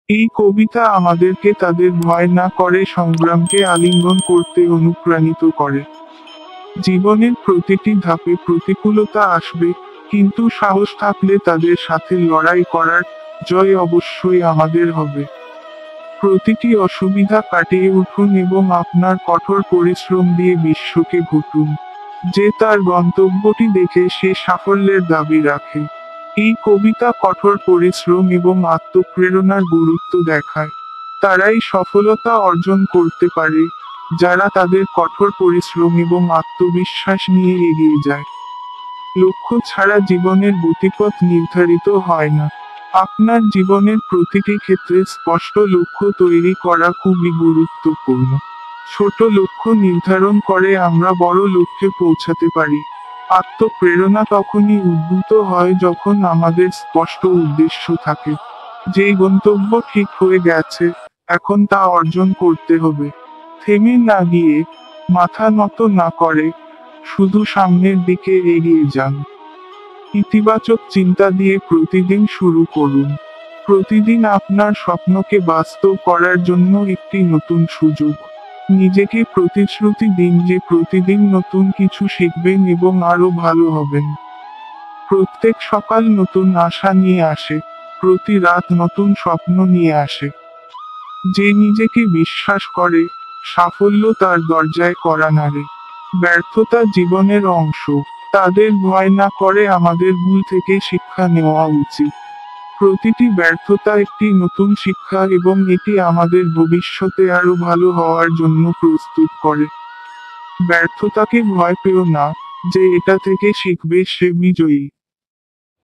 এই কবিতা আমাদেরকে তাদের ভয় না করে সংগ্রামকে আলিঙ্গন করতে অনুপ্রাণিত করে। জীবনের প্রতিটি ধাপে প্রতিকূলতা আসবে, কিন্তু সাহস থাকলে তাদের সাথে লড়াই করার জয় অবশ্যই আমাদের হবে। প্রতিটি অসুবিধা কাটিয়ে উঠুন এবং আপনার কঠোর পরিশ্রম দিয়ে বিশ্বকে ঘুটুন। যে তার গন্তব্যটি দেখে সে সাফল্যের দাবি রাখে। এই কবিতা কঠোর পরিশ্রম এবং আত্মপ্রেরণার গুরুত্ব দেখায়। তারাই সফলতা অর্জন করতে পারে, যারা তাদের কঠোর পরিশ্রম এবং আত্মবিশ্বাস নিয়ে এগিয়ে যায়। লক্ষ্য ছাড়া জীবনের গতিপথ নির্ধারিত হয় না। আপনার জীবনের প্রতিটি ক্ষেত্রে স্পষ্ট লক্ষ্য তৈরি করা খুবই গুরুত্বপূর্ণ। ছোট লক্ষ্য নির্ধারণ করে আমরা বড় লক্ষ্যে পৌঁছাতে পারি। আত্মপ্রেরণা তখনই উদ্ভূত হয় যখন আমাদের স্পষ্ট উদ্দেশ্য থাকে। যে গন্তব্য ঠিক হয়ে গেছে, এখন তা অর্জন করতে হবে। থেমে না গিয়ে, মাথা নত না করে, শুধু সামনের দিকে এগিয়ে যান। ইতিবাচক চিন্তা দিয়ে প্রতিদিন শুরু করুন। প্রতিদিন আপনার স্বপ্নকে বাস্তব করার জন্য একটি নতুন সুযোগ। নিজেকে প্রতিশ্রুতি দিন যে প্রতিদিন নতুন কিছু শিখবেন এবং আরো ভালো হবেন। প্রত্যেক সকাল নতুন আশা নিয়ে আসে, প্রতি রাত নতুন স্বপ্ন নিয়ে আসে। যে নিজেকে বিশ্বাস করে, সাফল্য তার দরজায় কড়া নাড়ে। ব্যর্থতা জীবনের অংশ। তাদের ভয় না করে আমাদের ভুল থেকে শিক্ষা নেওয়া উচিত। প্রতিটি ব্যর্থতা একটি নতুন শিক্ষা এবং এটি আমাদের ভবিষ্যতে আরো ভালো হওয়ার জন্য প্রস্তুত করে। ব্যর্থতাকে ভয় পেও না, যে এটা থেকে শিখবে সে বিজয়ী।